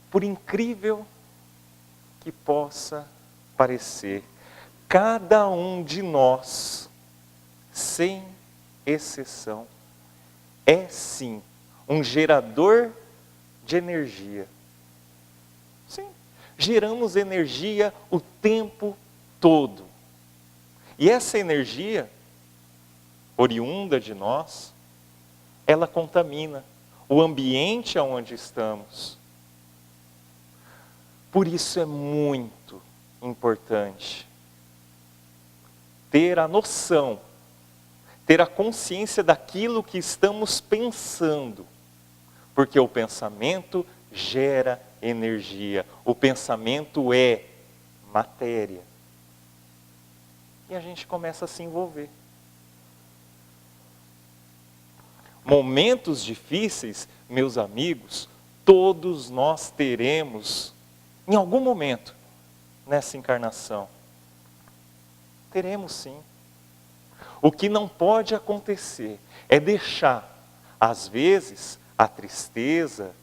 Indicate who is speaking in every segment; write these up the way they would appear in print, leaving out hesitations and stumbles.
Speaker 1: Por incrível que possa parecer, cada um de nós, sem exceção, é sim um gerador de energia. Sim, geramos energia o tempo todo. E essa energia, oriunda de nós, ela contamina o ambiente onde estamos. Por isso é muito importante ter a noção, ter a consciência daquilo que estamos pensando. Porque o pensamento gera energia. O pensamento é matéria. E a gente começa a se envolver. Momentos difíceis, meus amigos, todos nós teremos em algum momento nessa encarnação. Teremos sim. O que não pode acontecer é deixar, às vezes, a tristeza,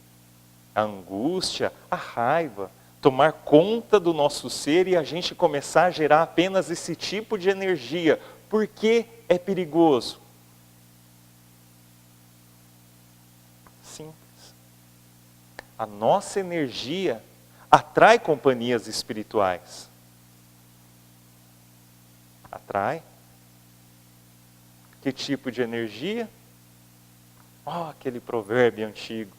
Speaker 1: a angústia, a raiva, tomar conta do nosso ser e a gente começar a gerar apenas esse tipo de energia. Porque é perigoso. Simples. A nossa energia atrai companhias espirituais. Atrai. Que tipo de energia? Aquele provérbio antigo.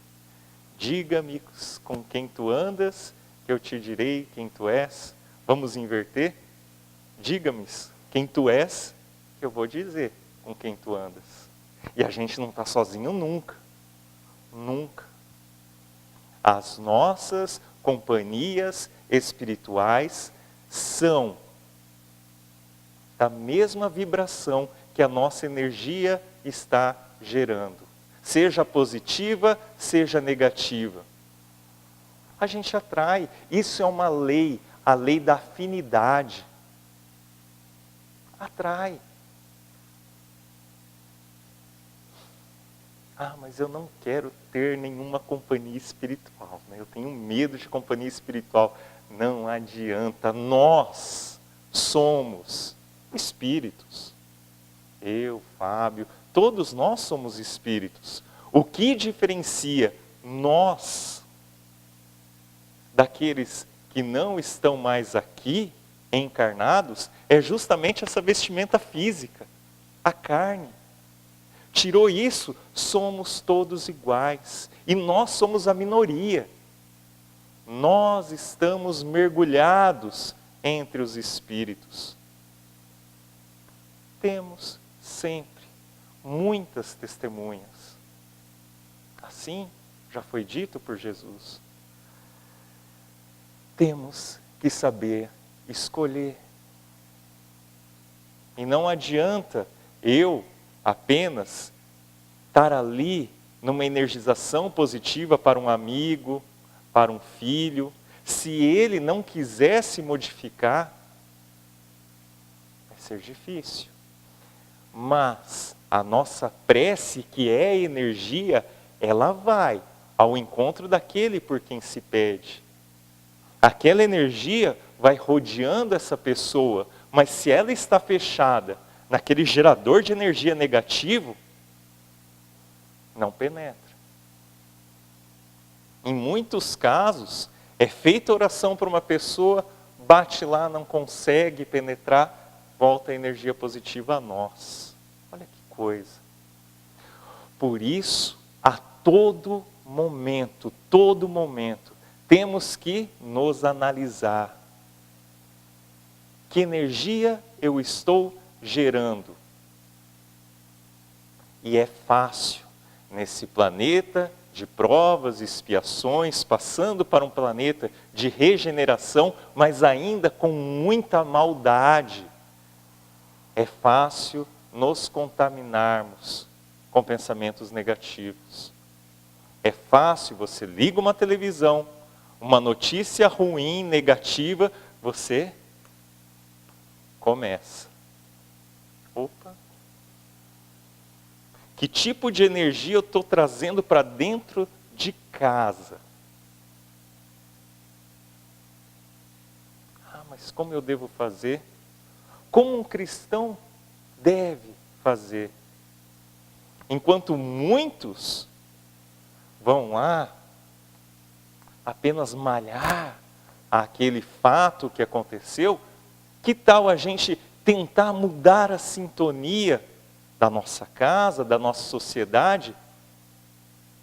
Speaker 1: Diga-me com quem tu andas, que eu te direi quem tu és. Vamos inverter? Diga-me quem tu és, que eu vou dizer com quem tu andas. E a gente não está sozinho nunca. Nunca. As nossas companhias espirituais são da mesma vibração que a nossa energia está gerando. Seja positiva, seja negativa. A gente atrai. Isso é uma lei, a lei da afinidade. Atrai. Mas eu não quero ter nenhuma companhia espiritual, né? Eu tenho medo de companhia espiritual. Não adianta, nós somos espíritos. Eu, Fábio, todos nós somos espíritos. O que diferencia nós daqueles que não estão mais aqui, encarnados, é justamente essa vestimenta física, a carne. Tirou isso, somos todos iguais. E nós somos a minoria. Nós estamos mergulhados entre os espíritos. Temos sempre muitas testemunhas. Assim já foi dito por Jesus. Temos que saber escolher. E não adianta eu apenas estar ali numa energização positiva para um amigo, para um filho. Se ele não quiser se modificar, vai ser difícil. Mas a nossa prece, que é energia, ela vai ao encontro daquele por quem se pede. Aquela energia vai rodeando essa pessoa, mas se ela está fechada naquele gerador de energia negativo, não penetra. Em muitos casos, é feita oração para uma pessoa, bate lá, não consegue penetrar, volta a energia positiva a nós. Olha que coisa. Por isso, a todo momento, temos que nos analisar. Que energia eu estou gerando? E é fácil, nesse planeta de provas, expiações, passando para um planeta de regeneração, mas ainda com muita maldade. É fácil nos contaminarmos com pensamentos negativos. É fácil, você liga uma televisão, uma notícia ruim, negativa, você começa. Opa! Que tipo de energia eu estou trazendo para dentro de casa? mas como eu devo fazer? Como um cristão deve fazer? Enquanto muitos vão lá apenas malhar aquele fato que aconteceu, que tal a gente tentar mudar a sintonia da nossa casa, da nossa sociedade,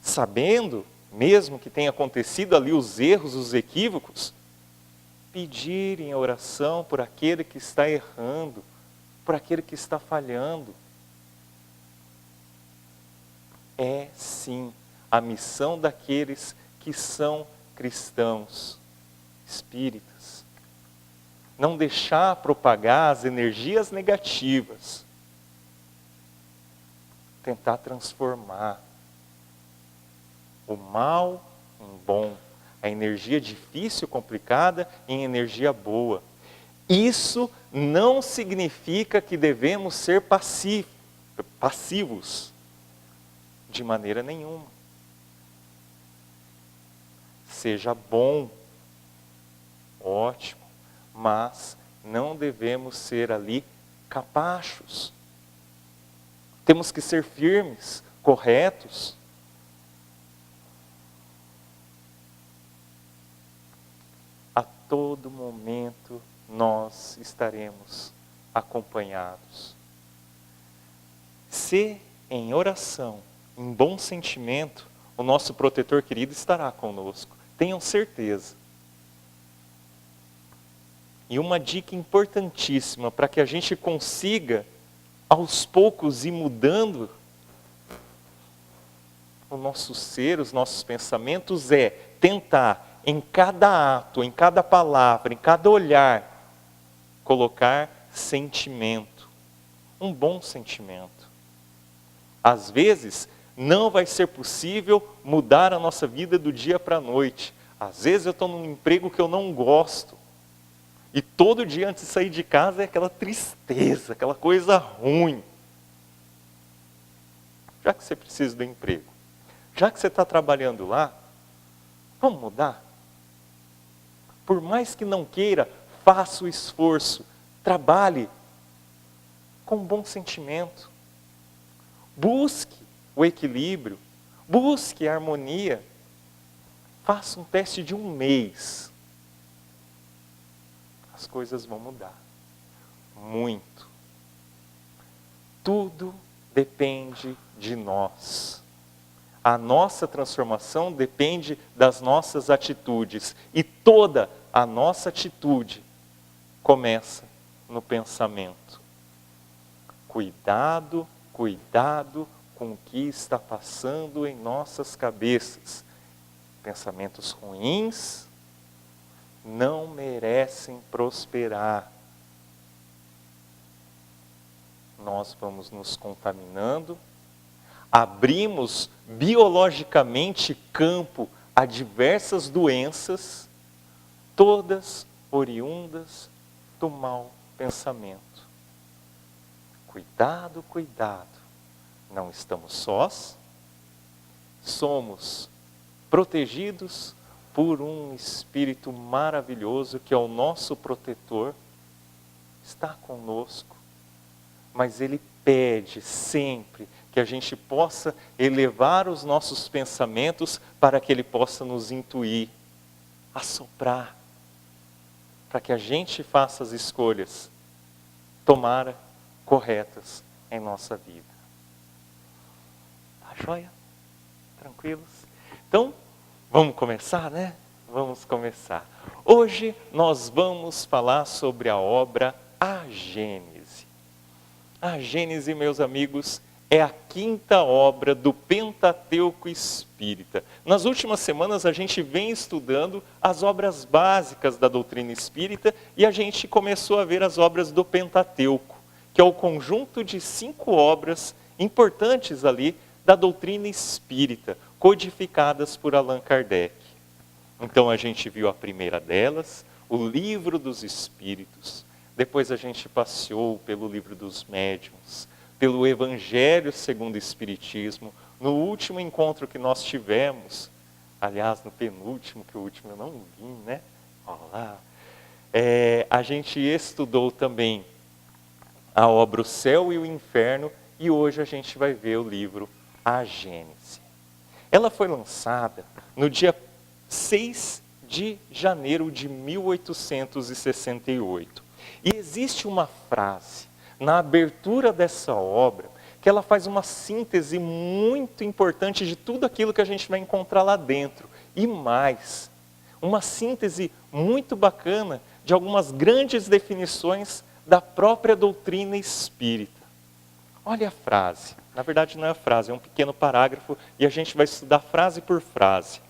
Speaker 1: sabendo, mesmo que tenha acontecido ali os erros, os equívocos, pedir em oração por aquele que está errando, por aquele que está falhando. É sim a missão daqueles que são cristãos, espíritas. Não deixar propagar as energias negativas. Tentar transformar o mal em bom, a energia difícil, complicada, em energia boa. Isso não significa que devemos ser passivos, de maneira nenhuma. Seja bom, ótimo, mas não devemos ser ali capachos. Temos que ser firmes, corretos. A todo momento nós estaremos acompanhados. Se em oração, em bom sentimento, o nosso protetor querido estará conosco. Tenham certeza. E uma dica importantíssima para que a gente consiga, aos poucos, ir mudando o nosso ser, os nossos pensamentos, é tentar, em cada ato, em cada palavra, em cada olhar, colocar sentimento. Um bom sentimento. Às vezes, não vai ser possível mudar a nossa vida do dia para a noite. Às vezes eu estou num emprego que eu não gosto. E todo dia antes de sair de casa é aquela tristeza, aquela coisa ruim. Já que você precisa do emprego, já que você está trabalhando lá, vamos mudar? Por mais que não queira, faça o esforço, trabalhe com um bom sentimento. Busque o equilíbrio, busque a harmonia. Faça um teste de 1 mês. As coisas vão mudar. Muito. Tudo depende de nós. A nossa transformação depende das nossas atitudes. E toda a nossa atitude começa no pensamento. Cuidado, cuidado com o que está passando em nossas cabeças. Pensamentos ruins não merecem prosperar. Nós vamos nos contaminando, abrimos biologicamente campo a diversas doenças, todas oriundas do mau pensamento. Cuidado, cuidado. Não estamos sós, somos protegidos por um Espírito maravilhoso que é o nosso protetor, está conosco, mas Ele pede sempre que a gente possa elevar os nossos pensamentos para que Ele possa nos intuir, assoprar, para que a gente faça as escolhas, tomara, corretas em nossa vida. Tá joia? Tranquilos? Então, vamos começar, né? Vamos começar. Hoje nós vamos falar sobre a obra A Gênese. A Gênese, meus amigos, é a 5ª obra do Pentateuco Espírita. Nas últimas semanas a gente vem estudando as obras básicas da doutrina espírita e a gente começou a ver as obras do Pentateuco, que é o conjunto de 5 obras importantes ali da doutrina espírita, codificadas por Allan Kardec. Então a gente viu a primeira delas, o Livro dos Espíritos. Depois a gente passeou pelo Livro dos Médiuns, pelo Evangelho segundo o Espiritismo. No último encontro que nós tivemos, aliás, no penúltimo, que o último eu não vim, né? Olha lá. A gente estudou também a obra O Céu e o Inferno, e hoje a gente vai ver o livro A Gênese. Ela foi lançada no dia 6 de janeiro de 1868. E existe uma frase na abertura dessa obra que ela faz uma síntese muito importante de tudo aquilo que a gente vai encontrar lá dentro. E mais, uma síntese muito bacana de algumas grandes definições da própria doutrina espírita. Olha a frase. Na verdade não é a frase, é um pequeno parágrafo e a gente vai estudar frase por frase.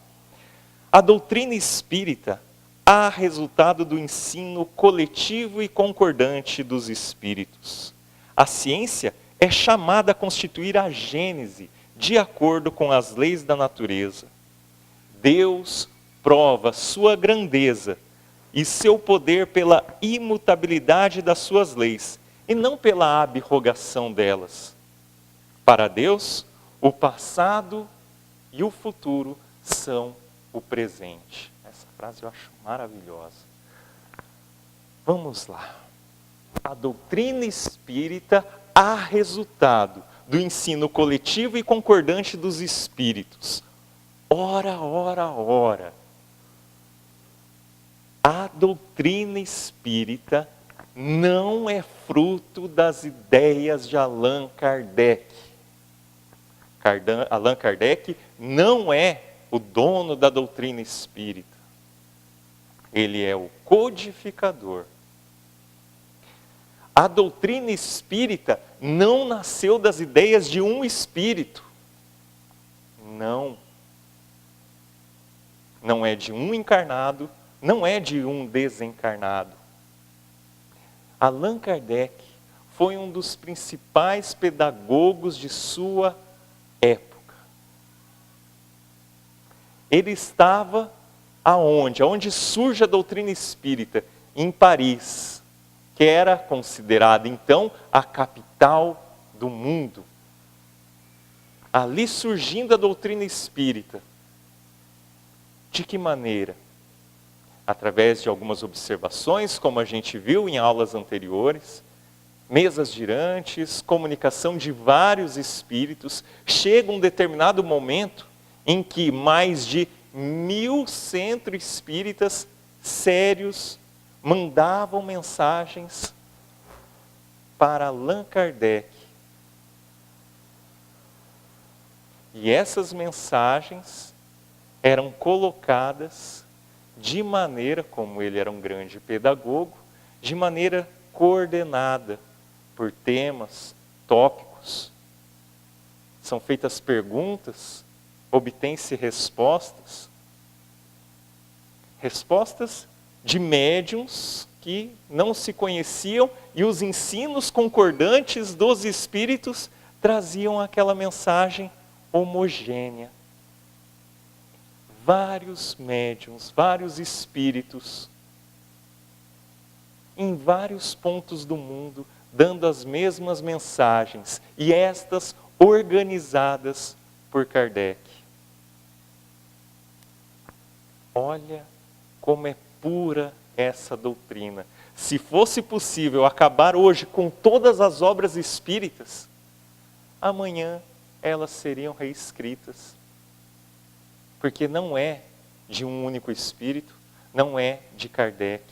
Speaker 1: A doutrina espírita há resultado do ensino coletivo e concordante dos espíritos. A ciência é chamada a constituir a gênese de acordo com as leis da natureza. Deus prova sua grandeza e seu poder pela imutabilidade das suas leis, e não pela abrogação delas. Para Deus, o passado e o futuro são o presente. Essa frase eu acho maravilhosa. Vamos lá. A doutrina espírita há resultado do ensino coletivo e concordante dos espíritos. Ora, ora, ora. A doutrina espírita não é fruto das ideias de Allan Kardec. Allan Kardec não é o dono da doutrina espírita. Ele é o codificador. A doutrina espírita não nasceu das ideias de um espírito. Não. Não é de um encarnado, não é de um desencarnado. Allan Kardec foi um dos principais pedagogos de sua época. Ele estava aonde? Aonde surge a doutrina espírita? Em Paris, que era considerada então a capital do mundo. Ali surgindo a doutrina espírita. De que maneira? Através de algumas observações, como a gente viu em aulas anteriores, mesas girantes, comunicação de vários espíritos. Chega um determinado momento em que mais de 1000 centros espíritas sérios mandavam mensagens para Allan Kardec. E essas mensagens eram colocadas de maneira, como ele era um grande pedagogo, de maneira coordenada por temas, tópicos. São feitas perguntas, obtém-se respostas. Respostas de médiuns que não se conheciam e os ensinos concordantes dos espíritos traziam aquela mensagem homogênea. Vários médiuns, vários espíritos, em vários pontos do mundo, dando as mesmas mensagens, e estas organizadas por Kardec. Olha como é pura essa doutrina. Se fosse possível acabar hoje com todas as obras espíritas, amanhã elas seriam reescritas. Porque não é de um único espírito, não é de Kardec,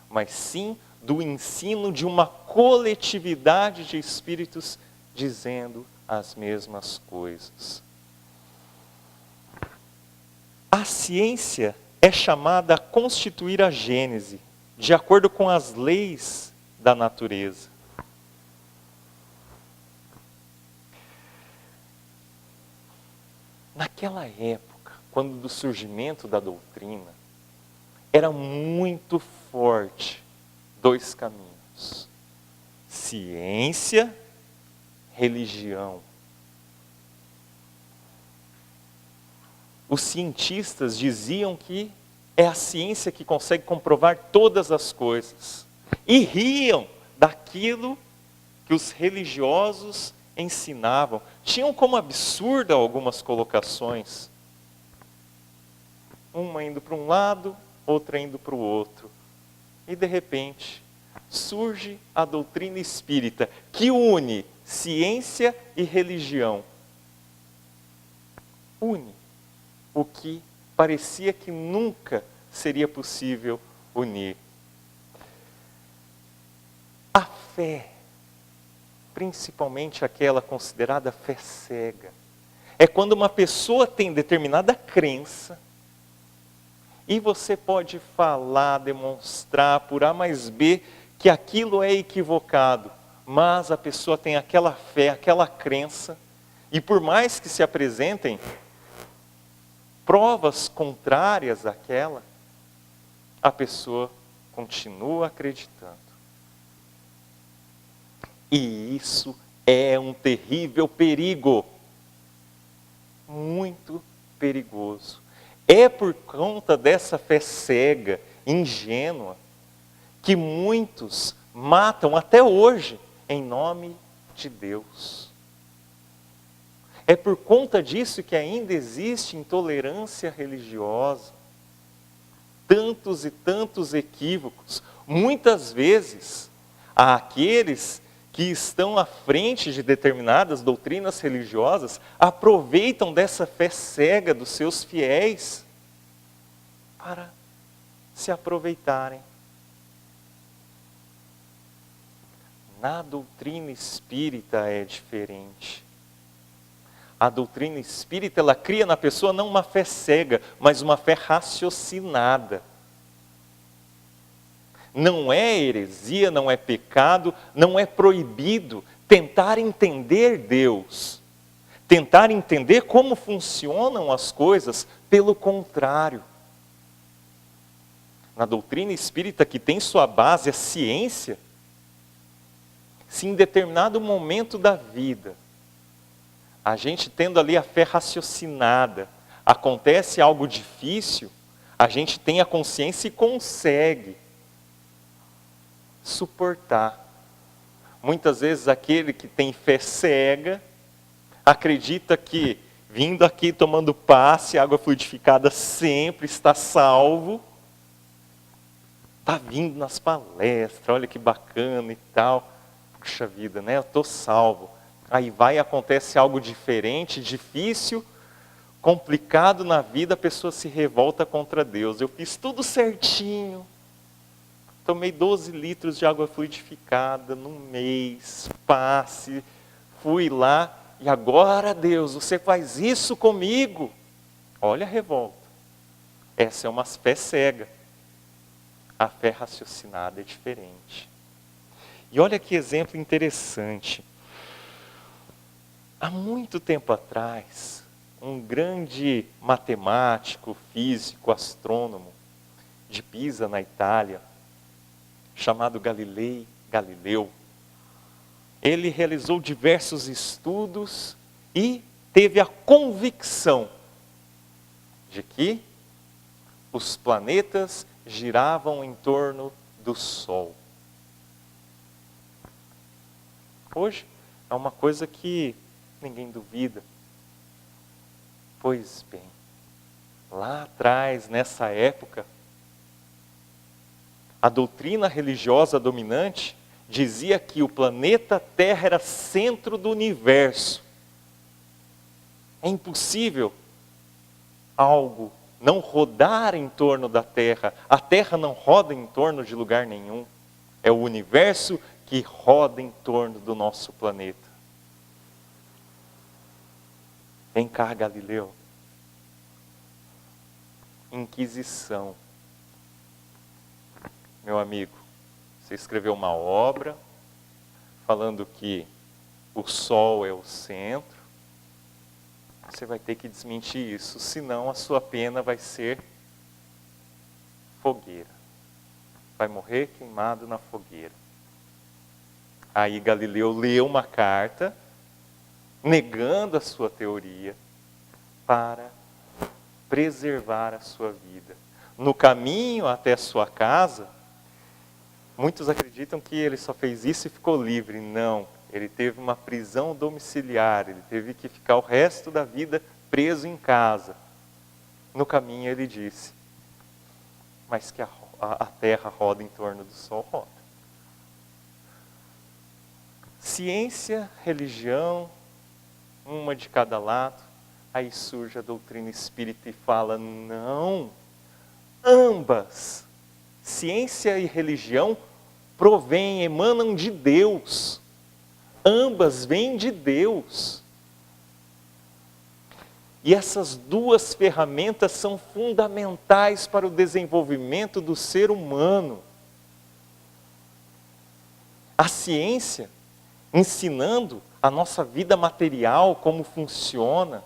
Speaker 1: mas sim do ensino de uma coletividade de espíritos dizendo as mesmas coisas. A ciência é chamada a constituir a gênese, de acordo com as leis da natureza. Naquela época, quando do surgimento da doutrina, era muito forte dois caminhos: ciência, religião. Os cientistas diziam que é a ciência que consegue comprovar todas as coisas. E riam daquilo que os religiosos ensinavam. Tinham como absurda algumas colocações. Uma indo para um lado, outra indo para o outro. E de repente, surge a doutrina espírita, que une ciência e religião. Une o que parecia que nunca seria possível unir. A fé, principalmente aquela considerada fé cega, é quando uma pessoa tem determinada crença e você pode falar, demonstrar por A mais B que aquilo é equivocado, mas a pessoa tem aquela fé, aquela crença, e por mais que se apresentem provas contrárias àquela, a pessoa continua acreditando. E isso é um terrível perigo, muito perigoso. É por conta dessa fé cega, ingênua, que muitos matam até hoje em nome de Deus. É por conta disso que ainda existe intolerância religiosa, tantos e tantos equívocos. Muitas vezes, aqueles que estão à frente de determinadas doutrinas religiosas aproveitam dessa fé cega dos seus fiéis para se aproveitarem. Na doutrina espírita é diferente. A doutrina espírita, ela cria na pessoa não uma fé cega, mas uma fé raciocinada. Não é heresia, não é pecado, não é proibido tentar entender Deus. Tentar entender como funcionam as coisas, pelo contrário. Na doutrina espírita, que tem sua base a ciência, se em determinado momento da vida, a gente tendo ali a fé raciocinada, acontece algo difícil, a gente tem a consciência e consegue suportar. Muitas vezes aquele que tem fé cega, acredita que vindo aqui tomando passe, água fluidificada sempre está salvo, está vindo nas palestras, olha que bacana e tal, puxa vida, né? Eu estou salvo. Aí vai e acontece algo diferente, difícil, complicado na vida, a pessoa se revolta contra Deus. Eu fiz tudo certinho, tomei 12 litros de água fluidificada num mês, passe, fui lá, e agora Deus, você faz isso comigo? Olha a revolta. Essa é uma fé cega. A fé raciocinada é diferente. E olha que exemplo interessante. Há muito tempo atrás, um grande matemático, físico, astrônomo de Pisa, na Itália, chamado Galileu, ele realizou diversos estudos e teve a convicção de que os planetas giravam em torno do Sol. Hoje é uma coisa que ninguém duvida. Pois bem, lá atrás, nessa época, a doutrina religiosa dominante dizia que o planeta Terra era centro do universo. É impossível algo não rodar em torno da Terra. A Terra não roda em torno de lugar nenhum. É o universo que roda em torno do nosso planeta. Vem cá, Galileu. Inquisição. Meu amigo, você escreveu uma obra falando que o Sol é o centro. Você vai ter que desmentir isso, senão a sua pena vai ser fogueira. Vai morrer queimado na fogueira. Aí Galileu leu uma carta negando a sua teoria para preservar a sua vida. No caminho até a sua casa, muitos acreditam que ele só fez isso e ficou livre. Não, ele teve uma prisão domiciliar, ele teve que ficar o resto da vida preso em casa. No caminho ele disse, mas que a Terra roda em torno do Sol, roda. Ciência, religião, uma de cada lado. Aí surge a doutrina espírita e fala, não, ambas, ciência e religião, provêm, emanam de Deus. Ambas vêm de Deus. E essas duas ferramentas são fundamentais para o desenvolvimento do ser humano. A ciência, ensinando a nossa vida material, como funciona.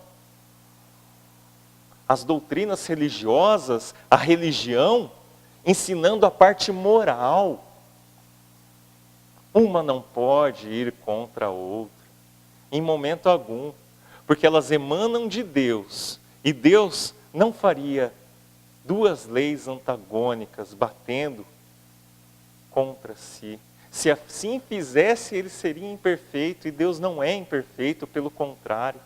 Speaker 1: As doutrinas religiosas, a religião, ensinando a parte moral. Uma não pode ir contra a outra, em momento algum, porque elas emanam de Deus, e Deus não faria duas leis antagônicas batendo contra si. Se assim fizesse, ele seria imperfeito, e Deus não é imperfeito, pelo contrário.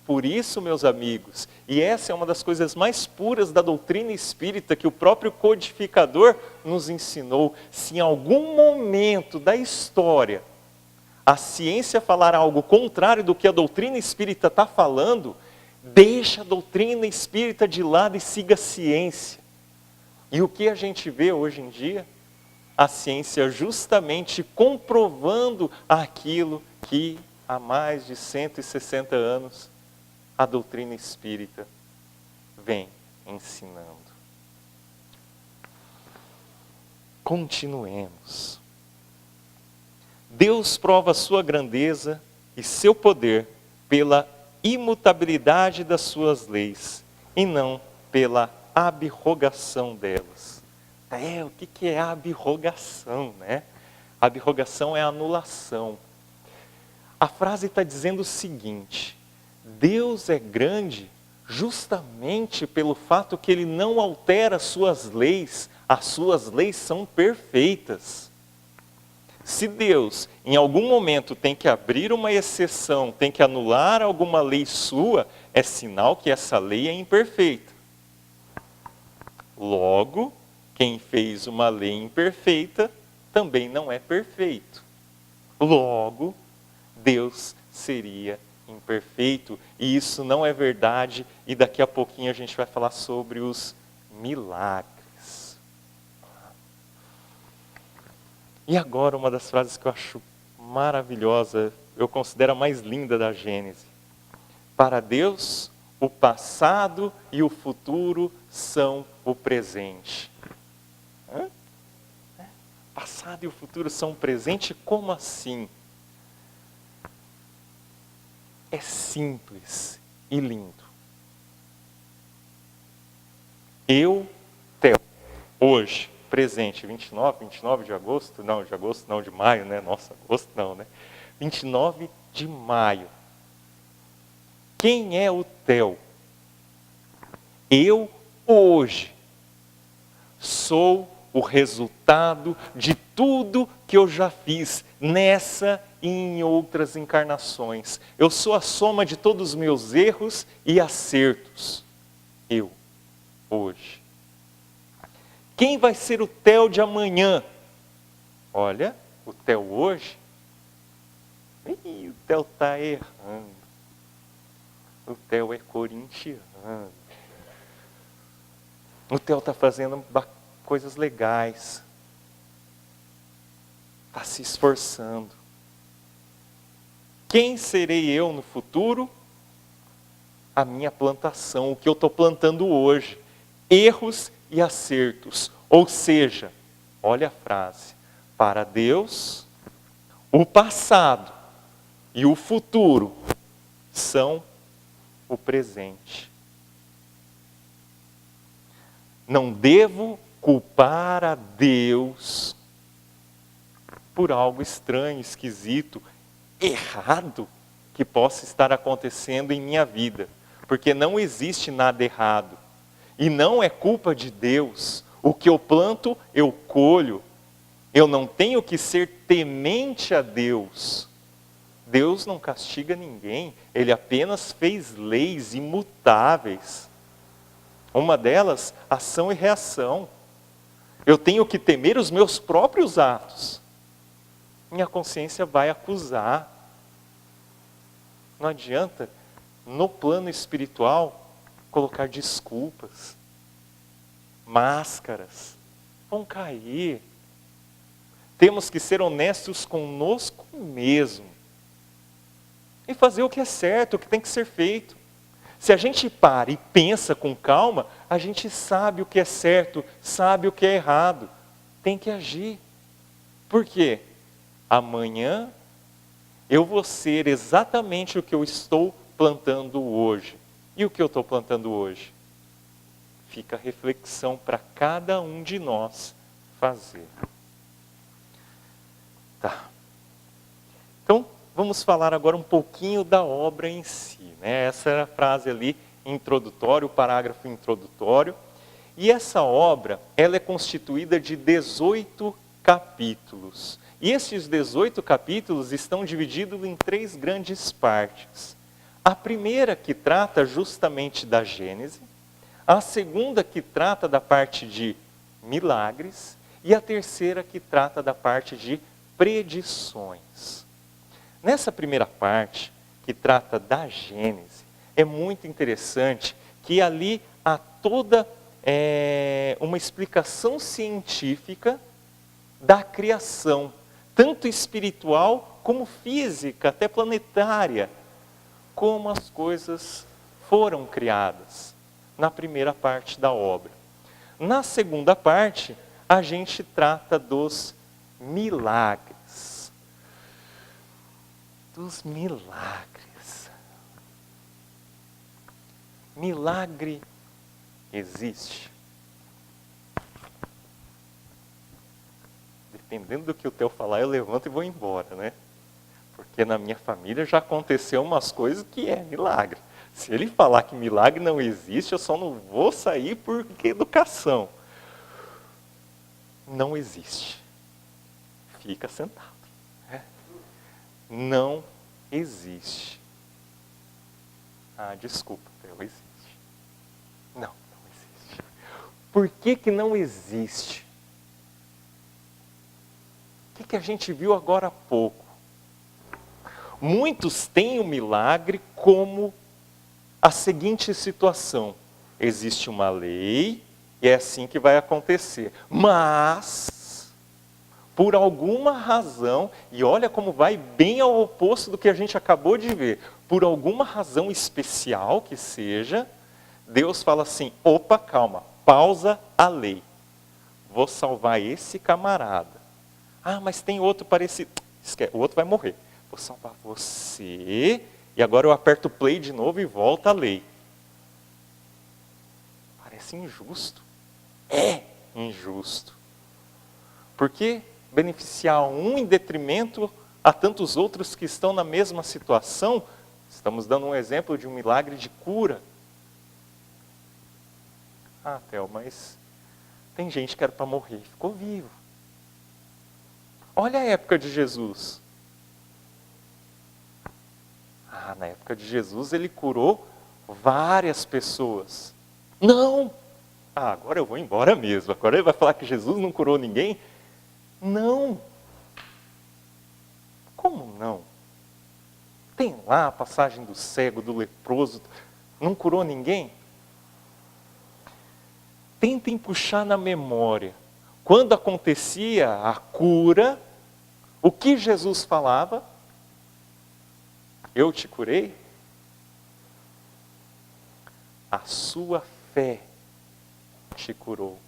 Speaker 1: Por isso, meus amigos, e essa é uma das coisas mais puras da doutrina espírita que o próprio codificador nos ensinou, se em algum momento da história a ciência falar algo contrário do que a doutrina espírita está falando, deixa a doutrina espírita de lado e siga a ciência. E o que a gente vê hoje em dia? A ciência justamente comprovando aquilo que há mais de 160 anos a doutrina espírita vem ensinando. Continuemos. Deus prova sua grandeza e seu poder pela imutabilidade das suas leis e não pela abrogação delas. O que é abrogação, né? Abrogação é anulação. A frase está dizendo o seguinte: Deus é grande justamente pelo fato que Ele não altera suas leis são perfeitas. Se Deus, em algum momento, tem que abrir uma exceção, tem que anular alguma lei sua, é sinal que essa lei é imperfeita. Logo, quem fez uma lei imperfeita também não é perfeito. Logo, Deus seria imperfeito, e isso não é verdade, e daqui a pouquinho a gente vai falar sobre os milagres. E agora uma das frases que eu acho maravilhosa, eu considero a mais linda da Gênesis. Para Deus, o passado e o futuro são o presente. Passado e o futuro são o presente? Como assim? É simples e lindo. Eu, Theo, hoje, presente, 29 de agosto, não, de maio, né? Nossa, agosto não, né? 29 de maio. Quem é o Theo? Eu, hoje, sou o resultado de tudo que eu já fiz nessa e em outras encarnações. Eu sou a soma de todos os meus erros e acertos. Eu, hoje. Quem vai ser o Theo de amanhã? Olha, o Theo hoje, o Theo está errando. O Theo é corintiano. O Theo está fazendo coisas legais. Está se esforçando. Quem serei eu no futuro? A minha plantação, o que eu estou plantando hoje. Erros e acertos. Ou seja, olha a frase, para Deus, o passado e o futuro são o presente. Não devo culpar a Deus por algo estranho, esquisito, errado que possa estar acontecendo em minha vida. Porque não existe nada errado. E não é culpa de Deus. O que eu planto, eu colho. Eu não tenho que ser temente a Deus. Deus não castiga ninguém. Ele apenas fez leis imutáveis. Uma delas, ação e reação. Eu tenho que temer os meus próprios atos. Minha consciência vai acusar. Não adianta, no plano espiritual, colocar desculpas, máscaras. Vão cair. Temos que ser honestos conosco mesmo. E fazer o que é certo, o que tem que ser feito. Se a gente para e pensa com calma, a gente sabe o que é certo, sabe o que é errado. Tem que agir. Por quê? Amanhã eu vou ser exatamente o que eu estou plantando hoje. E o que eu estou plantando hoje? Fica a reflexão para cada um de nós fazer. Tá. Então, vamos falar agora um pouquinho da obra em si. Essa era a frase ali introdutória, o parágrafo introdutório. E essa obra, ela é constituída de 18 capítulos. E esses 18 capítulos estão divididos em 3 grandes partes. A primeira que trata justamente da Gênese, a segunda que trata da parte de milagres, e a terceira que trata da parte de predições. Nessa primeira parte, que trata da Gênese, é muito interessante que ali há toda uma explicação científica da criação, tanto espiritual como física, até planetária, como as coisas foram criadas na primeira parte da obra. Na segunda parte, a gente trata dos milagres. Dos milagres. Milagre existe. Dependendo do que o Theo falar, eu levanto e vou embora, né? Porque na minha família já aconteceu umas coisas que é milagre. Se ele falar que milagre não existe, eu só não vou sair porque educação. Não existe. Fica sentado. Não existe. Ah, desculpa, Theo, existe. Não existe. Por que não existe? O que a gente viu agora há pouco? Muitos têm o milagre como a seguinte situação. Existe uma lei e é assim que vai acontecer. Mas, por alguma razão, e olha como vai bem ao oposto do que a gente acabou de ver, por alguma razão especial que seja, Deus fala assim, opa, calma, pausa a lei. Vou salvar esse camarada. Ah, mas tem outro parecido. Esquece, o outro vai morrer. Vou salvar você. E agora eu aperto o play de novo e volta a lei. Parece injusto. É injusto. Por que beneficiar um em detrimento a tantos outros que estão na mesma situação? Estamos dando um exemplo de um milagre de cura. Ah, Theo, mas tem gente que era para morrer e ficou vivo. Olha a época de Jesus. Ah, na época de Jesus ele curou várias pessoas. Não! Ah, agora eu vou embora mesmo. Agora ele vai falar que Jesus não curou ninguém? Não! Como não? Tem lá a passagem do cego, do leproso. Não curou ninguém? Tentem puxar na memória. Quando acontecia a cura, o que Jesus falava? Eu te curei? A sua fé te curou.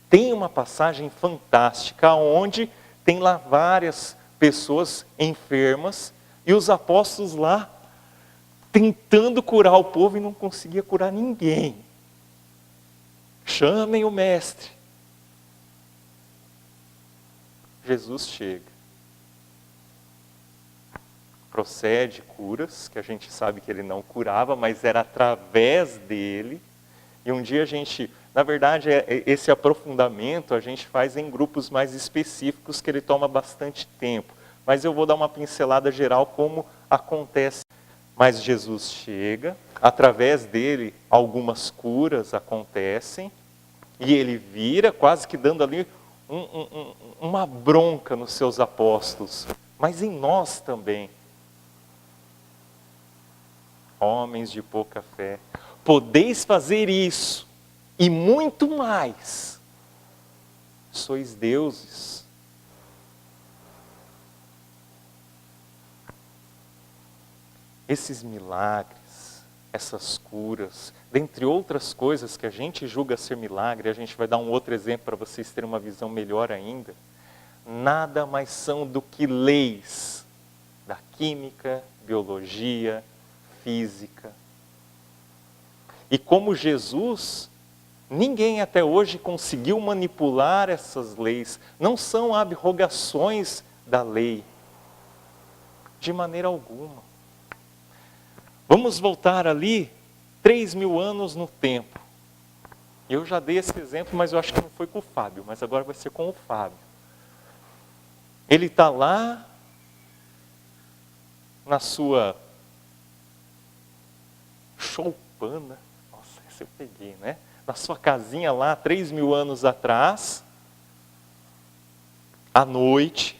Speaker 1: Tem uma passagem fantástica onde tem lá várias pessoas enfermas e os apóstolos lá tentando curar o povo e não conseguia curar ninguém. Chamem o mestre. Jesus chega. Procede curas, que a gente sabe que ele não curava, mas era através dele. E um dia a gente, na verdade, esse aprofundamento a gente faz em grupos mais específicos, que ele toma bastante tempo. Mas eu vou dar uma pincelada geral como acontece. Mas Jesus chega, através dele algumas curas acontecem, E ele vira quase que dando ali uma bronca nos seus apóstolos, mas em nós também. Homens de pouca fé, podeis fazer isso e muito mais. Sois deuses. Esses milagres, essas curas, dentre outras coisas que a gente julga ser milagre, a gente vai dar um outro exemplo para vocês terem uma visão melhor ainda. Nada mais são do que leis da química, biologia, física. E como Jesus, ninguém até hoje conseguiu manipular essas leis. Não são abrogações da lei, de maneira alguma. Vamos voltar ali 3.000 anos no tempo. Eu já dei esse exemplo, mas eu acho que não foi com o Fábio, mas agora vai ser com o Fábio. Ele está lá na sua choupana, nossa, essa eu peguei, né? Na sua casinha lá, 3.000 anos atrás, à noite,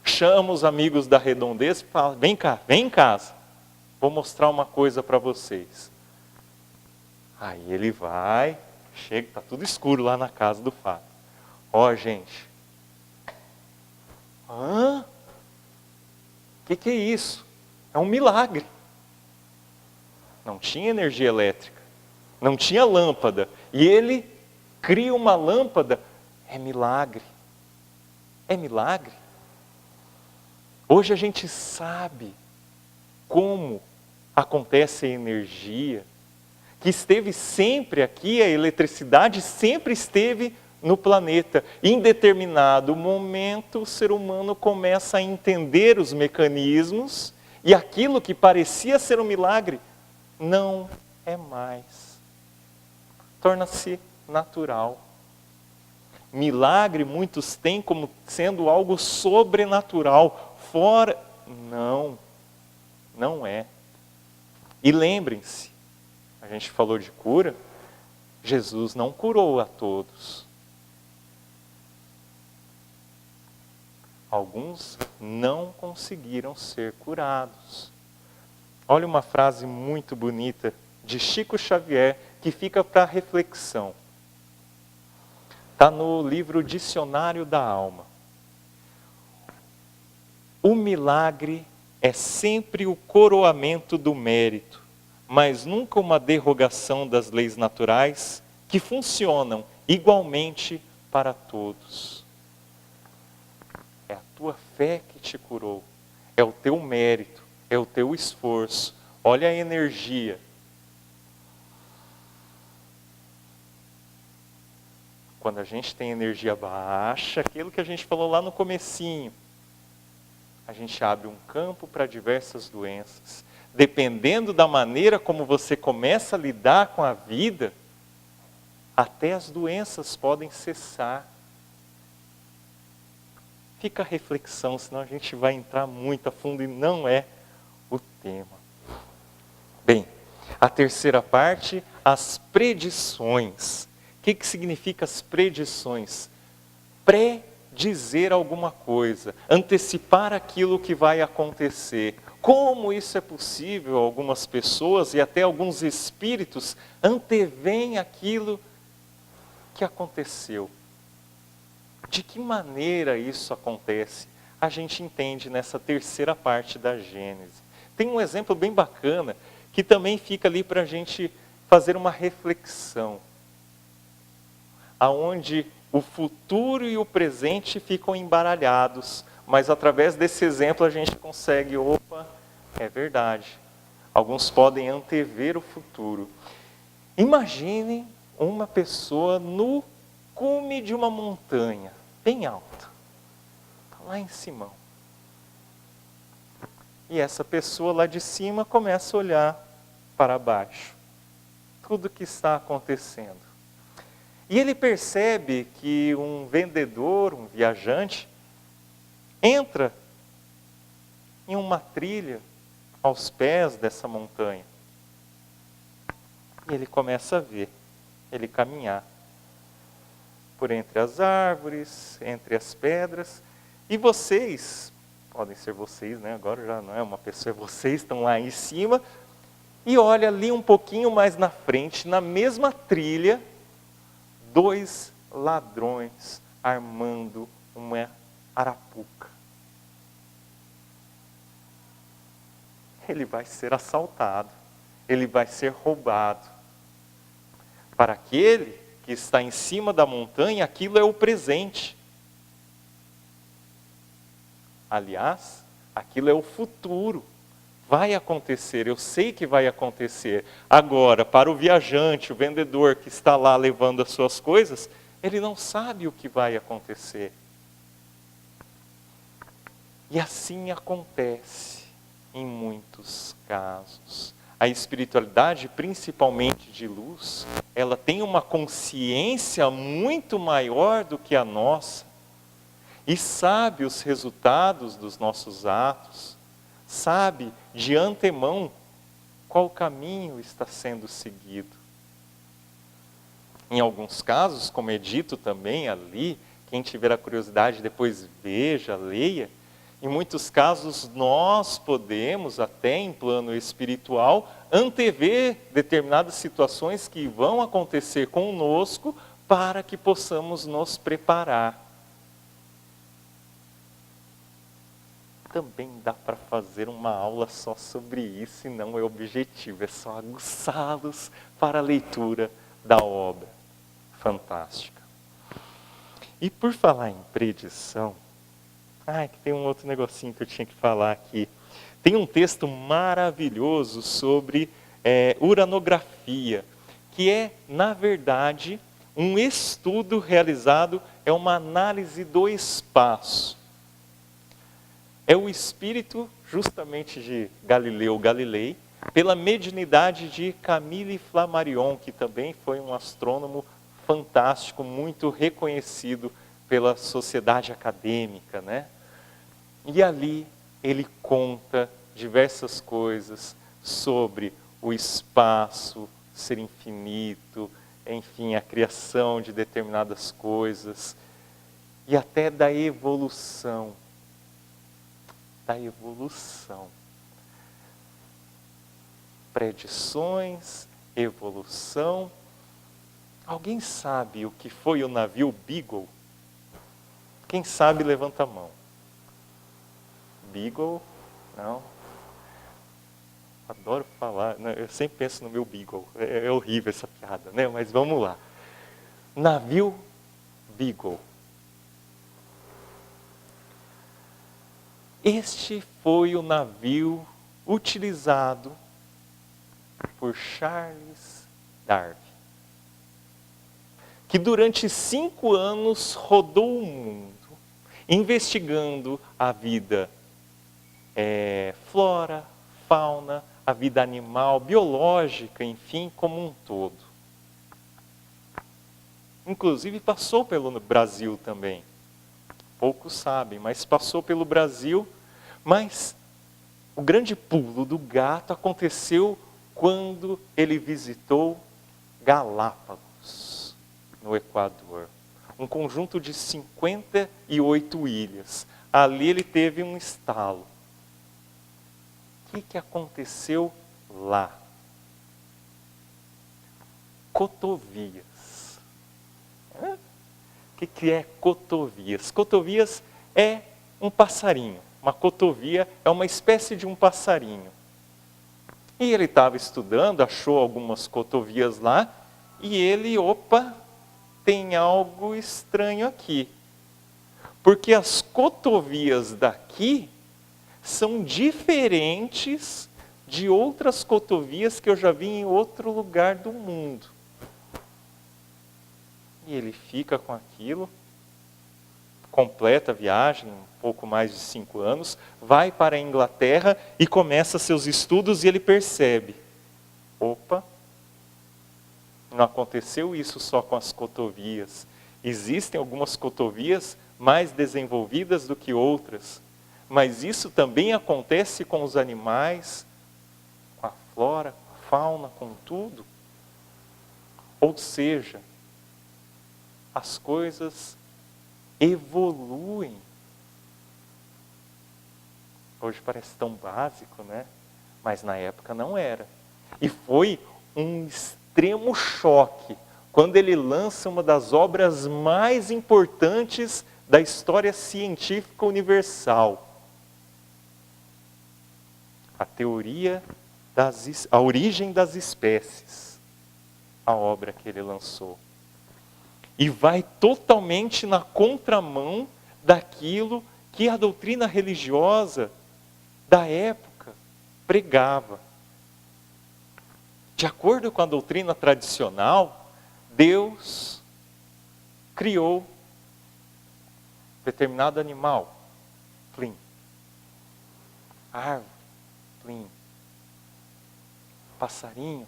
Speaker 1: chama os amigos da redondeza e fala, vem cá, vem em casa. Vou mostrar uma coisa para vocês. Aí ele vai, chega, está tudo escuro lá na casa do Fábio. Ó, gente. Hã? O que é isso? É um milagre. Não tinha energia elétrica. Não tinha lâmpada. E ele cria uma lâmpada. É milagre. É milagre. Hoje a gente sabe como acontece a energia, que esteve sempre aqui, a eletricidade sempre esteve no planeta. Em determinado momento, o ser humano começa a entender os mecanismos e aquilo que parecia ser um milagre, não é mais. Torna-se natural. Milagre muitos têm como sendo algo sobrenatural, fora, não é. E lembrem-se, a gente falou de cura, Jesus não curou a todos. Alguns não conseguiram ser curados. Olha uma frase muito bonita de Chico Xavier, que fica para reflexão. Está no livro Dicionário da Alma. O milagre é sempre o coroamento do mérito, mas nunca uma derrogação das leis naturais que funcionam igualmente para todos. É a tua fé que te curou, é o teu mérito, é o teu esforço. Olha a energia. Quando a gente tem energia baixa, aquilo que a gente falou lá no comecinho, a gente abre um campo para diversas doenças. Dependendo da maneira como você começa a lidar com a vida, até as doenças podem cessar. Fica a reflexão, senão a gente vai entrar muito a fundo e não é o tema. Bem, a terceira parte, as predições. O que significa as predições? Dizer alguma coisa, antecipar aquilo que vai acontecer. Como isso é possível? Algumas pessoas e até alguns espíritos antevêm aquilo que aconteceu. De que maneira isso acontece? A gente entende nessa terceira parte da Gênesis. Tem um exemplo bem bacana que também fica ali para a gente fazer uma reflexão. Aonde o futuro e o presente ficam embaralhados, mas através desse exemplo a gente consegue, é verdade. Alguns podem antever o futuro. Imaginem uma pessoa no cume de uma montanha, bem alta, lá em cima. E essa pessoa lá de cima começa a olhar para baixo. Tudo que está acontecendo. E ele percebe que um vendedor, um viajante, entra em uma trilha aos pés dessa montanha. E ele começa a ver, ele caminhar. por entre as árvores, entre as pedras. E vocês, podem ser vocês, né? Agora já não é uma pessoa, vocês estão lá em cima. E olha ali um pouquinho mais na frente, na mesma trilha, 2 ladrões armando uma arapuca. Ele vai ser assaltado, ele vai ser roubado. Para aquele que está em cima da montanha, aquilo é o presente. Aliás, aquilo é o futuro. Vai acontecer, eu sei que vai acontecer. Agora, para o viajante, o vendedor que está lá levando as suas coisas, ele não sabe o que vai acontecer. E assim acontece em muitos casos. A espiritualidade, principalmente de luz, ela tem uma consciência muito maior do que a nossa. E sabe os resultados dos nossos atos. Sabe de antemão qual caminho está sendo seguido. Em alguns casos, como é dito também ali, quem tiver a curiosidade depois veja, leia. Em muitos casos nós podemos, até em plano espiritual, antever determinadas situações que vão acontecer conosco para que possamos nos preparar. Também dá para fazer uma aula só sobre isso, e não é objetivo, é só aguçá-los para a leitura da obra. Fantástica. E por falar em predição, que tem um outro negocinho que eu tinha que falar aqui. Tem um texto maravilhoso sobre uranografia, que é, na verdade, um estudo realizado, é uma análise do espaço. É o espírito, justamente de Galileu Galilei, pela mediunidade de Camille Flammarion, que também foi um astrônomo fantástico, muito reconhecido pela sociedade acadêmica, né? E ali ele conta diversas coisas sobre o espaço ser infinito, enfim, a criação de determinadas coisas, e até da evolução. Predições, evolução. Alguém sabe o que foi o navio Beagle? Quem sabe, levanta a mão. Beagle? Não? Adoro falar, eu sempre penso no meu Beagle. É horrível essa piada, né? Mas vamos lá. Navio Beagle. Este foi o navio utilizado por Charles Darwin, que durante 5 anos rodou o mundo, investigando a vida, flora, fauna, a vida animal, biológica, enfim, como um todo. Inclusive passou pelo Brasil também. Poucos sabem, mas passou pelo Brasil. Mas o grande pulo do gato aconteceu quando ele visitou Galápagos, no Equador. Um conjunto de 58 ilhas. Ali ele teve um estalo. O que aconteceu lá? Cotovias. O que é cotovias? Cotovias é um passarinho. Uma cotovia é uma espécie de um passarinho. E ele estava estudando, achou algumas cotovias lá, e ele, tem algo estranho aqui. Porque as cotovias daqui são diferentes de outras cotovias que eu já vi em outro lugar do mundo. E ele fica com aquilo, completa a viagem, um pouco mais de 5 anos, vai para a Inglaterra e começa seus estudos, e ele percebe, não aconteceu isso só com as cotovias. Existem algumas cotovias mais desenvolvidas do que outras, mas isso também acontece com os animais, com a flora, com a fauna, com tudo. Ou seja, as coisas evoluem. Hoje parece tão básico, né? Mas na época não era. E foi um extremo choque quando ele lança uma das obras mais importantes da história científica universal. A origem das espécies. A obra que ele lançou. E vai totalmente na contramão daquilo que a doutrina religiosa da época pregava. De acordo com a doutrina tradicional, Deus criou determinado animal, plim. Árvore, plim. Passarinho,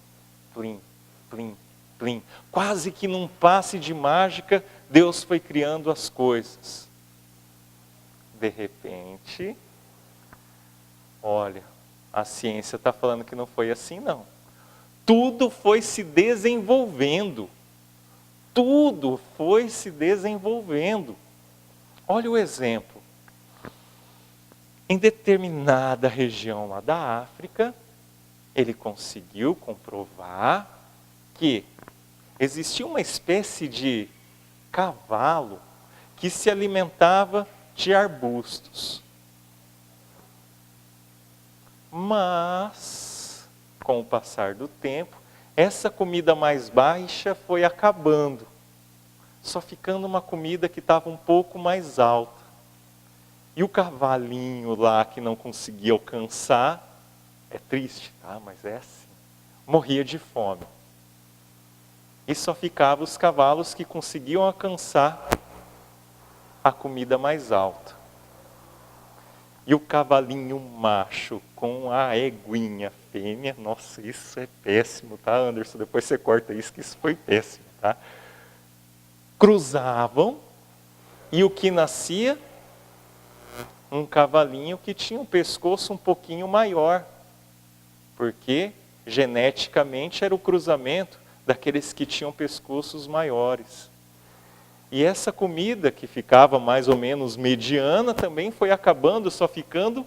Speaker 1: plim, plim, plim. Quase que num passe de mágica, Deus foi criando as coisas. De repente, olha, a ciência está falando que não foi assim, não. Tudo foi se desenvolvendo. Tudo foi se desenvolvendo. Olha o exemplo. Em determinada região lá da África, ele conseguiu comprovar que existia uma espécie de cavalo que se alimentava de arbustos. Mas, com o passar do tempo, essa comida mais baixa foi acabando, só ficando uma comida que estava um pouco mais alta. E o cavalinho lá que não conseguia alcançar, é triste, tá? Mas é assim, morria de fome. E só ficavam os cavalos que conseguiam alcançar a comida mais alta. E o cavalinho macho com a eguinha fêmea, nossa, isso é péssimo, tá, Anderson? Depois você corta isso, que isso foi péssimo, tá? Cruzavam, e o que nascia? Um cavalinho que tinha um pescoço um pouquinho maior, porque geneticamente era o cruzamento daqueles que tinham pescoços maiores. E essa comida que ficava mais ou menos mediana também foi acabando, só ficando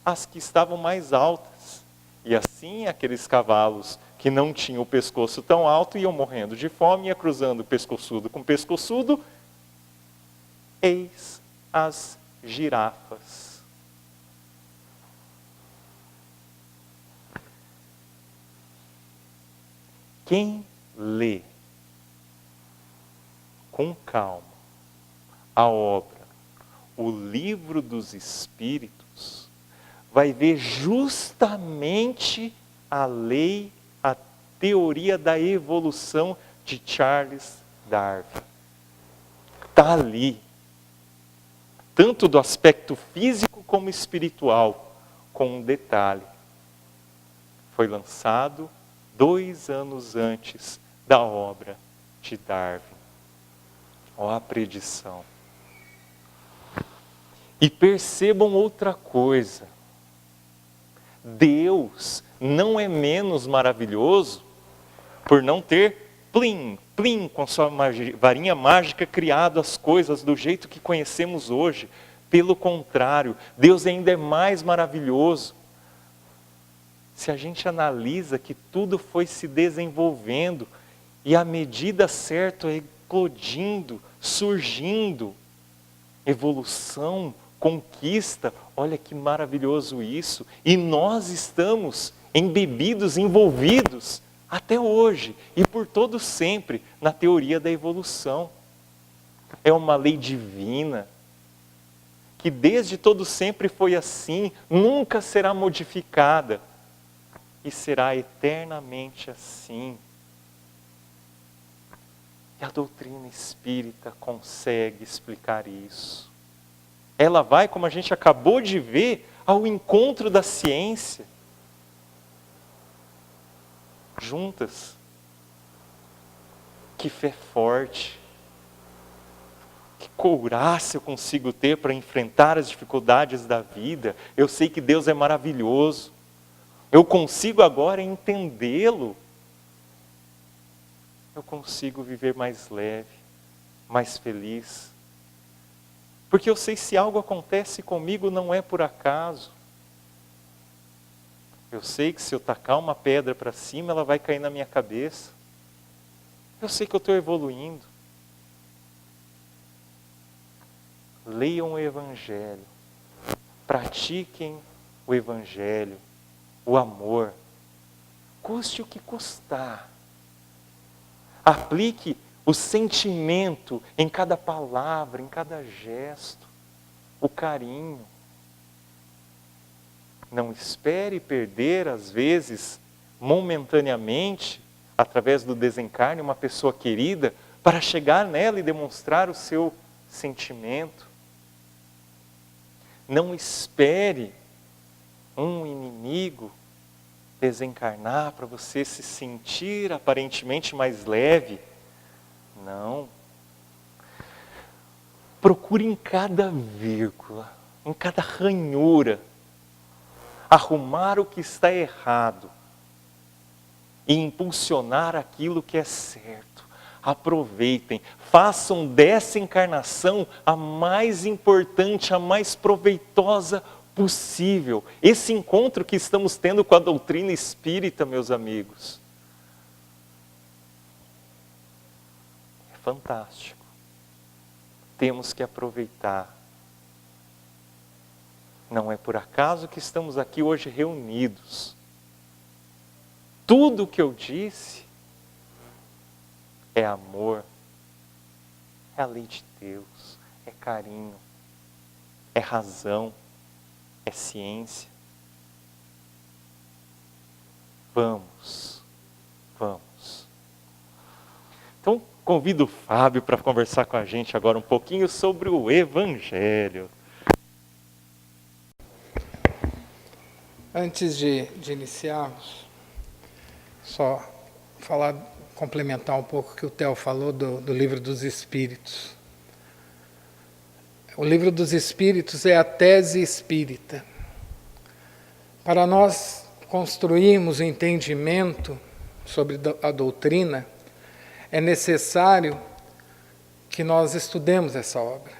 Speaker 1: as que estavam mais altas. E assim aqueles cavalos que não tinham o pescoço tão alto iam morrendo de fome, ia cruzando pescoçudo com pescoçudo. Eis as girafas. Quem lê com calma a obra, o livro dos Espíritos, vai ver justamente a lei, a teoria da evolução de Charles Darwin. Está ali. Tanto do aspecto físico como espiritual, com um detalhe. Foi lançado 2 anos antes da obra de Darwin. Ó a predição. E percebam outra coisa. Deus não é menos maravilhoso por não ter plim, plim, com sua varinha mágica criado as coisas do jeito que conhecemos hoje. Pelo contrário, Deus ainda é mais maravilhoso. Se a gente analisa que tudo foi se desenvolvendo e a medida certa é eclodindo, surgindo, evolução, conquista, olha que maravilhoso isso. E nós estamos embebidos, envolvidos, até hoje e por todo sempre, na teoria da evolução. É uma lei divina, que desde todo sempre foi assim, nunca será modificada, e será eternamente assim. E a doutrina espírita consegue explicar isso. Ela vai, como a gente acabou de ver, ao encontro da ciência. Juntas. Que fé forte. Que couraça eu consigo ter para enfrentar as dificuldades da vida. Eu sei que Deus é maravilhoso. Eu consigo agora entendê-lo. Eu consigo viver mais leve, mais feliz. Porque eu sei se algo acontece comigo não é por acaso. Eu sei que se eu tacar uma pedra para cima, ela vai cair na minha cabeça. Eu sei que eu estou evoluindo. Leiam o Evangelho. Pratiquem o Evangelho. O amor. Custe o que custar. Aplique o sentimento em cada palavra, em cada gesto. O carinho. Não espere perder, às vezes, momentaneamente, através do desencarne, uma pessoa querida, para chegar nela e demonstrar o seu sentimento. Não espere um inimigo desencarnar para você se sentir aparentemente mais leve. Não. Procure em cada vírgula, em cada ranhura, arrumar o que está errado e impulsionar aquilo que é certo. Aproveitem, façam dessa encarnação a mais importante, a mais proveitosa possível. Esse encontro que estamos tendo com a doutrina espírita, meus amigos, é fantástico. Temos que aproveitar. Não é por acaso que estamos aqui hoje reunidos. Tudo o que eu disse é amor, é a lei de Deus, é carinho, é razão, é ciência. Vamos. Então, convido o Fábio para conversar com a gente agora um pouquinho sobre o Evangelho.
Speaker 2: Antes de iniciarmos, só complementar um pouco o que o Theo falou do Livro dos Espíritos. O Livro dos Espíritos é a tese espírita. Para nós construirmos o entendimento sobre a doutrina, é necessário que nós estudemos essa obra.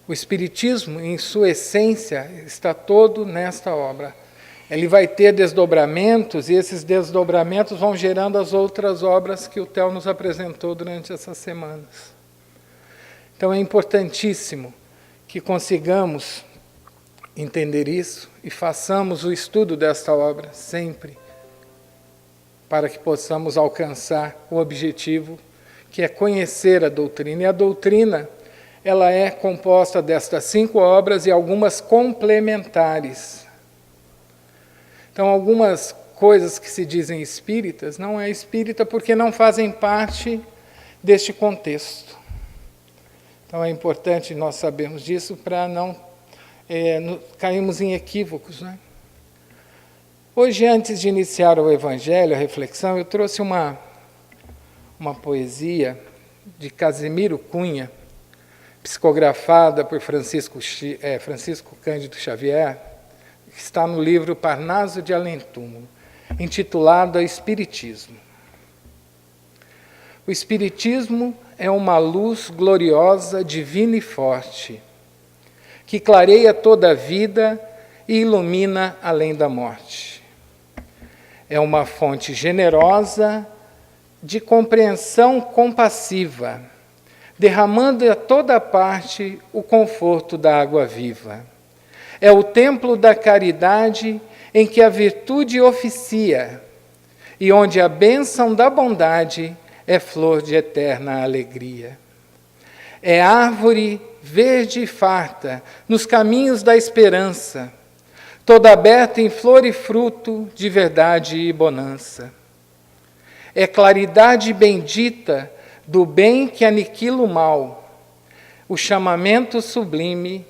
Speaker 2: O Espiritismo, em sua essência, está todo nesta obra. Ele vai ter desdobramentos, e esses desdobramentos vão gerando as outras obras que o Theo nos apresentou durante essas semanas. Então é importantíssimo que consigamos entender isso e façamos o estudo desta obra sempre, para que possamos alcançar o objetivo, que é conhecer a doutrina. E a doutrina, ela é composta destas 5 obras e algumas complementares. Então, algumas coisas que se dizem espíritas, não é espírita porque não fazem parte deste contexto. Então, é importante nós sabermos disso para não cairmos em equívocos, né? Hoje, antes de iniciar o Evangelho, a reflexão, eu trouxe uma poesia de Casimiro Cunha, psicografada por Francisco Cândido Xavier, que está no livro Parnaso de Além-Túmulo, intitulada Espiritismo. O Espiritismo é uma luz gloriosa, divina e forte, que clareia toda a vida e ilumina além da morte. É uma fonte generosa de compreensão compassiva, derramando a toda parte o conforto da água viva. É o templo da caridade em que a virtude oficia e onde a bênção da bondade é flor de eterna alegria. É árvore verde e farta nos caminhos da esperança, toda aberta em flor e fruto de verdade e bonança. É claridade bendita do bem que aniquila o mal, o chamamento sublime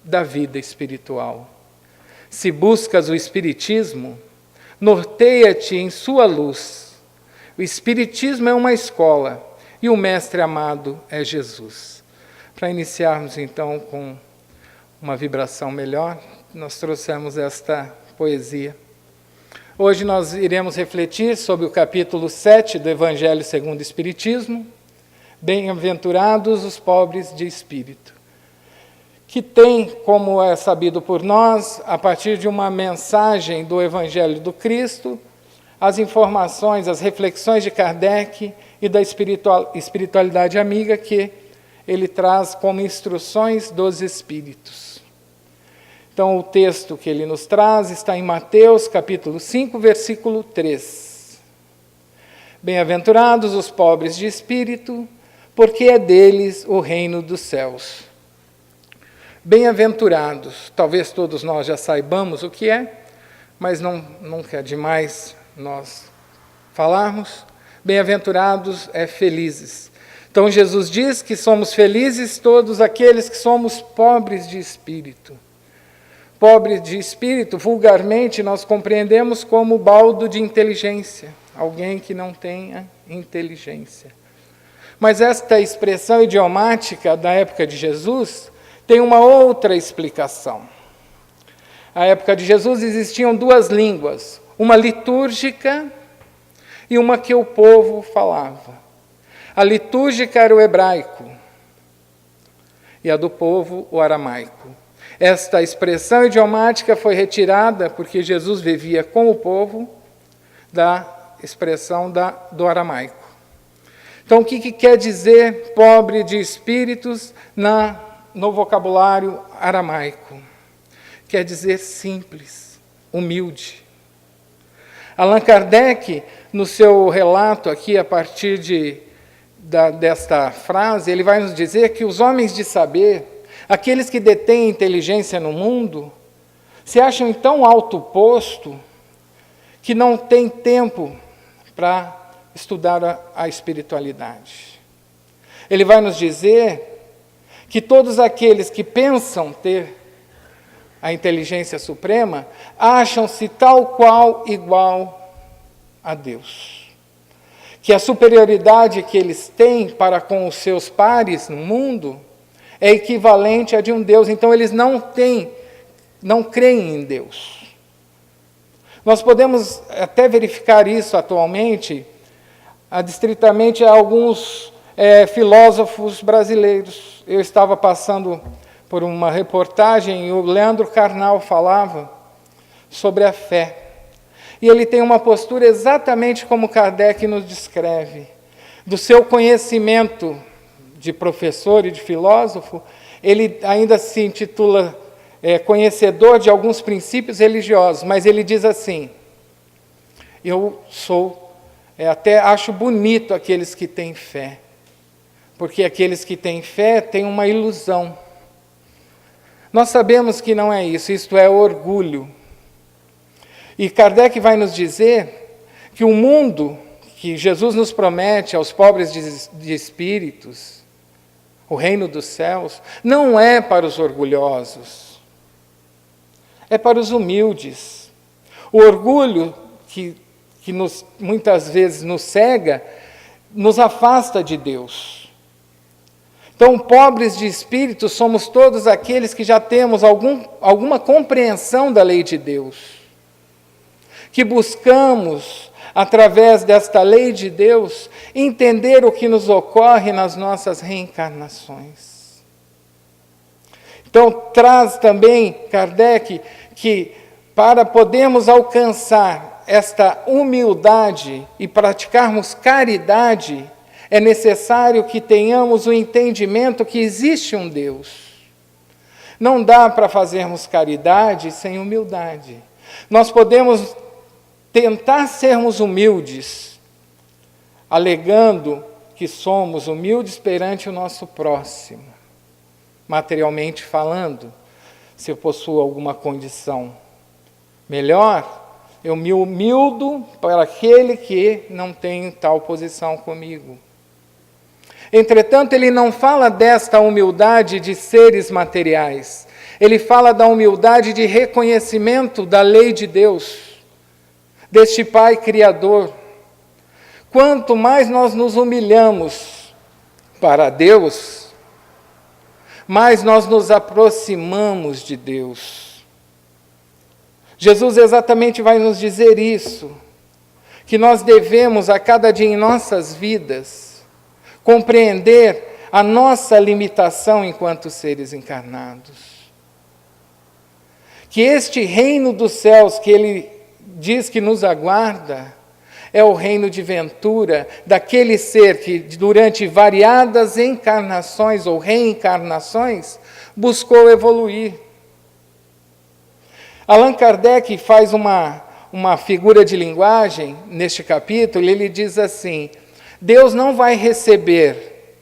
Speaker 2: da vida espiritual. Se buscas o Espiritismo, norteia-te em sua luz. O Espiritismo é uma escola e o mestre amado é Jesus. Para iniciarmos então com uma vibração melhor, nós trouxemos esta poesia. Hoje nós iremos refletir sobre o capítulo 7 do Evangelho segundo o Espiritismo, Bem-aventurados os pobres de espírito, que tem, como é sabido por nós, a partir de uma mensagem do Evangelho do Cristo, as informações, as reflexões de Kardec e da espiritualidade amiga que ele traz como instruções dos Espíritos. Então, o texto que ele nos traz está em Mateus, capítulo 5, versículo 3. Bem-aventurados os pobres de espírito, porque é deles o reino dos céus. Bem-aventurados, talvez todos nós já saibamos o que é, mas nunca é demais nós falarmos. Bem-aventurados é felizes. Então Jesus diz que somos felizes todos aqueles que somos pobres de espírito. Pobre de espírito, vulgarmente, nós compreendemos como baldo de inteligência, alguém que não tenha inteligência. Mas esta expressão idiomática da época de Jesus tem uma outra explicação. Na época de Jesus existiam duas línguas, uma litúrgica e uma que o povo falava. A litúrgica era o hebraico e a do povo o aramaico. Esta expressão idiomática foi retirada porque Jesus vivia com o povo da expressão do aramaico. Então, o que quer dizer pobre de espíritos no vocabulário aramaico? Quer dizer simples, humilde. Allan Kardec, no seu relato aqui, a partir desta frase, ele vai nos dizer que os homens de saber, aqueles que detêm inteligência no mundo, se acham em tão alto posto que não têm tempo para estudar a espiritualidade. Ele vai nos dizer que todos aqueles que pensam ter a inteligência suprema acham-se tal qual igual a Deus. Que a superioridade que eles têm para com os seus pares no mundo é equivalente à de um Deus. Então eles não creem em Deus. Nós podemos até verificar isso atualmente, adstritamente, a alguns filósofos brasileiros. Eu estava passando por uma reportagem e o Leandro Carnal falava sobre a fé. E ele tem uma postura exatamente como Kardec nos descreve. Do seu conhecimento de professor e de filósofo, ele ainda se intitula conhecedor de alguns princípios religiosos, mas ele diz assim: eu até acho bonito aqueles que têm fé, porque aqueles que têm fé têm uma ilusão. Nós sabemos que não é isso, isto é orgulho. E Kardec vai nos dizer que o mundo que Jesus nos promete aos pobres de espíritos, o reino dos céus, não é para os orgulhosos, é para os humildes. O orgulho que muitas vezes nos cega, nos afasta de Deus. Então, pobres de espírito somos todos aqueles que já temos alguma compreensão da lei de Deus, que buscamos, através desta lei de Deus, entender o que nos ocorre nas nossas reencarnações. Então, traz também Kardec que, para podermos alcançar esta humildade e praticarmos caridade, é necessário que tenhamos o entendimento que existe um Deus. Não dá para fazermos caridade sem humildade. Nós podemos tentar sermos humildes, alegando que somos humildes perante o nosso próximo, materialmente falando. Se eu possuo alguma condição melhor, eu me humildo para aquele que não tem tal posição comigo. Entretanto, ele não fala desta humildade de seres materiais. Ele fala da humildade de reconhecimento da lei de Deus, deste Pai Criador. Quanto mais nós nos humilhamos para Deus, mais nós nos aproximamos de Deus. Jesus exatamente vai nos dizer isso, que nós devemos a cada dia em nossas vidas compreender a nossa limitação enquanto seres encarnados. Que este reino dos céus que ele diz que nos aguarda é o reino de ventura daquele ser que durante variadas encarnações ou reencarnações buscou evoluir. Allan Kardec faz uma figura de linguagem neste capítulo, ele diz assim: Deus não vai receber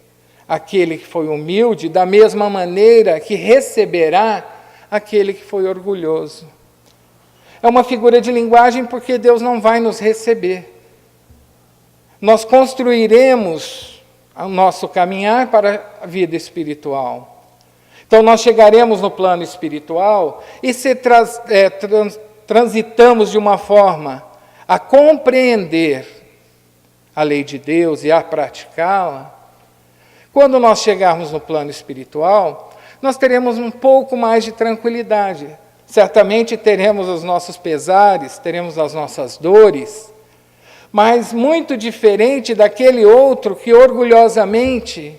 Speaker 2: aquele que foi humilde da mesma maneira que receberá aquele que foi orgulhoso. É uma figura de linguagem porque Deus não vai nos receber. Nós construiremos o nosso caminhar para a vida espiritual. Então nós chegaremos no plano espiritual e se transitamos de uma forma a compreender a lei de Deus e a praticá-la, quando nós chegarmos no plano espiritual, nós teremos um pouco mais de tranquilidade. Certamente teremos os nossos pesares, teremos as nossas dores, mas muito diferente daquele outro que orgulhosamente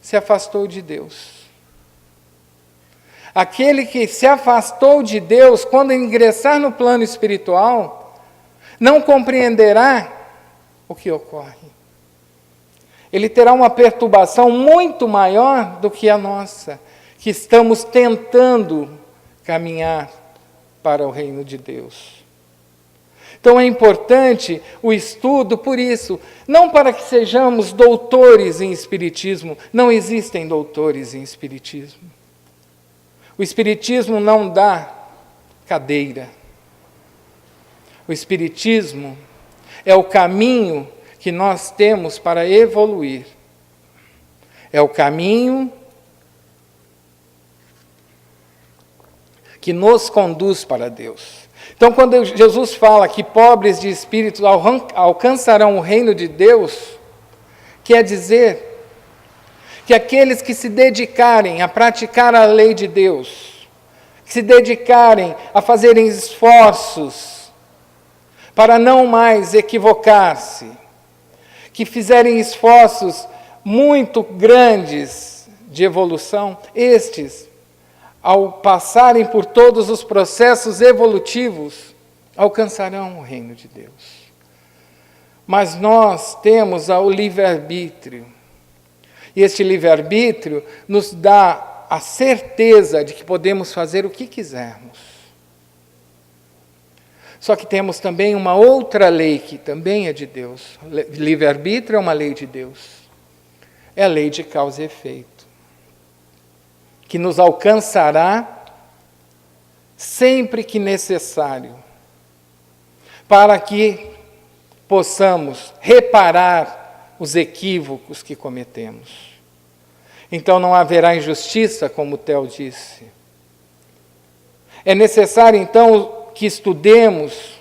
Speaker 2: se afastou de Deus. Aquele que se afastou de Deus, quando ingressar no plano espiritual, não compreenderá o que ocorre. Ele terá uma perturbação muito maior do que a nossa, que estamos tentando caminhar para o reino de Deus. Então é importante o estudo por isso, não para que sejamos doutores em Espiritismo, não existem doutores em Espiritismo. O Espiritismo não dá cadeira. O Espiritismo é o caminho que nós temos para evoluir. É o caminho que nos conduz para Deus. Então, quando Jesus fala que pobres de espírito alcançarão o reino de Deus, quer dizer que aqueles que se dedicarem a praticar a lei de Deus, que se dedicarem a fazerem esforços para não mais equivocar-se, que fizerem esforços muito grandes de evolução, estes, ao passarem por todos os processos evolutivos, alcançarão o reino de Deus. Mas nós temos o livre-arbítrio. E este livre-arbítrio nos dá a certeza de que podemos fazer o que quisermos. Só que temos também uma outra lei que também é de Deus. Livre-arbítrio é uma lei de Deus. É a lei de causa e efeito, que nos alcançará sempre que necessário, para que possamos reparar os equívocos que cometemos. Então não haverá injustiça, como o Theo disse. É necessário, então, que estudemos,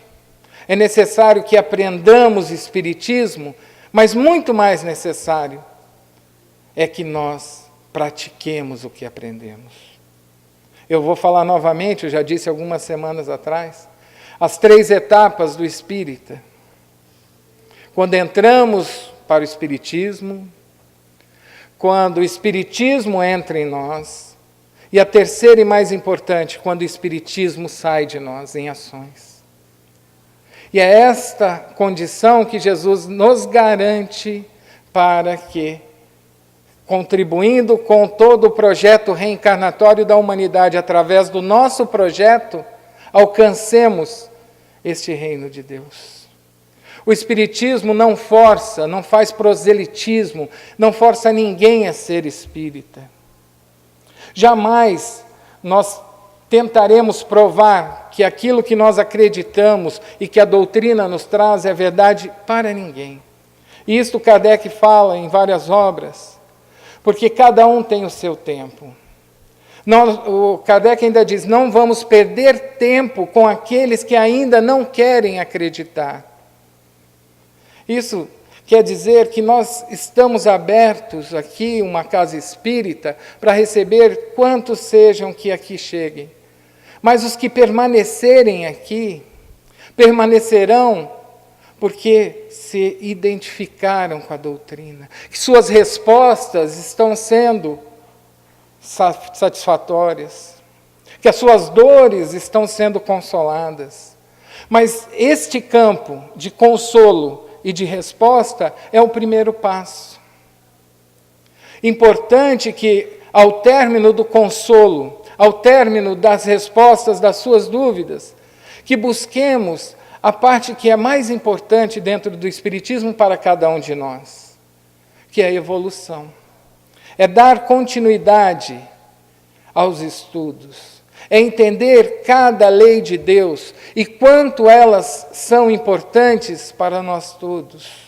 Speaker 2: é necessário que aprendamos Espiritismo, mas muito mais necessário é que nós pratiquemos o que aprendemos. Eu vou falar novamente, eu já disse algumas semanas atrás, as 3 etapas do espírita. Quando entramos para o Espiritismo, quando o Espiritismo entra em nós, e a terceira e mais importante, quando o Espiritismo sai de nós em ações. E é esta condição que Jesus nos garante para que, contribuindo com todo o projeto reencarnatório da humanidade, através do nosso projeto, alcancemos este reino de Deus. O Espiritismo não força, não faz proselitismo, não força ninguém a ser espírita. Jamais nós tentaremos provar que aquilo que nós acreditamos e que a doutrina nos traz é verdade para ninguém. E isto Kardec fala em várias obras, porque cada um tem o seu tempo. O Kardec ainda diz, não vamos perder tempo com aqueles que ainda não querem acreditar. Isso quer dizer que nós estamos abertos aqui, uma casa espírita, para receber quantos sejam que aqui cheguem. Mas os que permanecerem aqui, permanecerão porque se identificaram com a doutrina, que suas respostas estão sendo satisfatórias, que as suas dores estão sendo consoladas. Mas este campo de consolo e de resposta é o primeiro passo. Importante que, ao término do consolo, ao término das respostas das suas dúvidas, que busquemos a parte que é mais importante dentro do Espiritismo para cada um de nós, que é a evolução. É dar continuidade aos estudos, é entender cada lei de Deus e quanto elas são importantes para nós todos.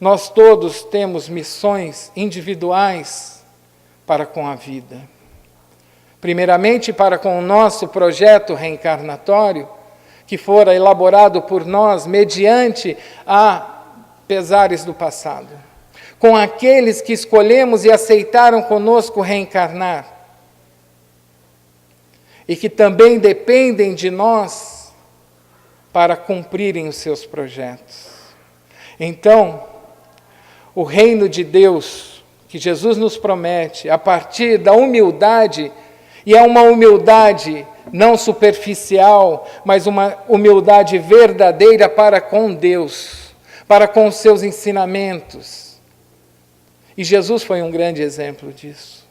Speaker 2: Nós todos temos missões individuais para com a vida. Primeiramente, para com o nosso projeto reencarnatório, que fora elaborado por nós mediante a pesares do passado. Com aqueles que escolhemos e aceitaram conosco reencarnar. E que também dependem de nós para cumprirem os seus projetos. Então, o reino de Deus, que Jesus nos promete, a partir da humildade, e é uma humildade não superficial, mas uma humildade verdadeira para com Deus, para com os seus ensinamentos. E Jesus foi um grande exemplo disso.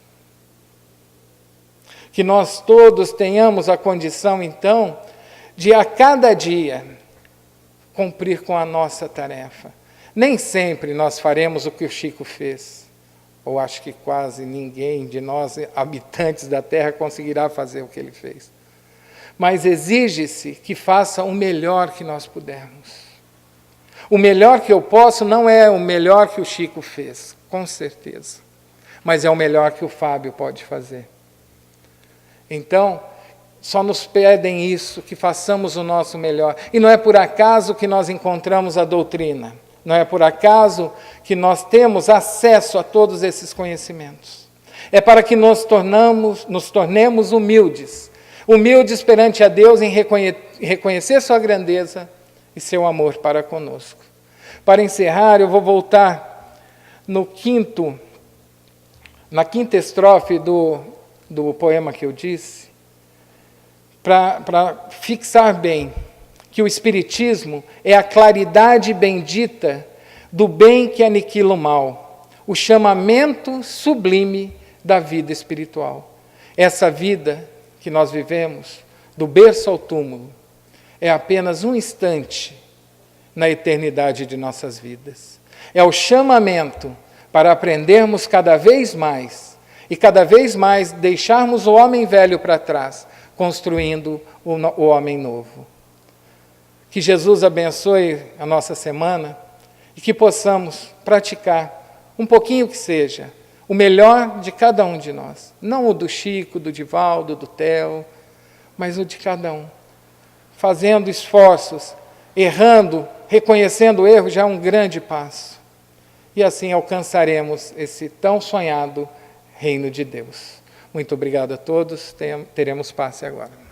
Speaker 2: Que nós todos tenhamos a condição, então, de a cada dia cumprir com a nossa tarefa. Nem sempre nós faremos o que o Chico fez. Ou acho que quase ninguém de nós, habitantes da Terra, conseguirá fazer o que ele fez. Mas exige-se que faça o melhor que nós pudermos. O melhor que eu posso não é o melhor que o Chico fez, com certeza. Mas é o melhor que o Fábio pode fazer. Então, só nos pedem isso, que façamos o nosso melhor. E não é por acaso que nós encontramos a doutrina. Não é por acaso que nós temos acesso a todos esses conhecimentos. É para que nos tornemos humildes. Humildes perante a Deus em reconhecer sua grandeza e seu amor para conosco. Para encerrar, eu vou voltar na quinta estrofe do poema que eu disse, para fixar bem que o Espiritismo é a claridade bendita do bem que aniquila o mal, o chamamento sublime da vida espiritual. Essa vida que nós vivemos, do berço ao túmulo, é apenas um instante na eternidade de nossas vidas. É o chamamento para aprendermos cada vez mais e cada vez mais deixarmos o homem velho para trás, construindo o homem novo. Que Jesus abençoe a nossa semana e que possamos praticar, um pouquinho que seja, o melhor de cada um de nós. Não o do Chico, do Divaldo, do Theo, mas o de cada um. Fazendo esforços, errando, reconhecendo o erro, já é um grande passo. E assim alcançaremos esse tão sonhado reino de Deus. Muito obrigado a todos. Teremos passe agora.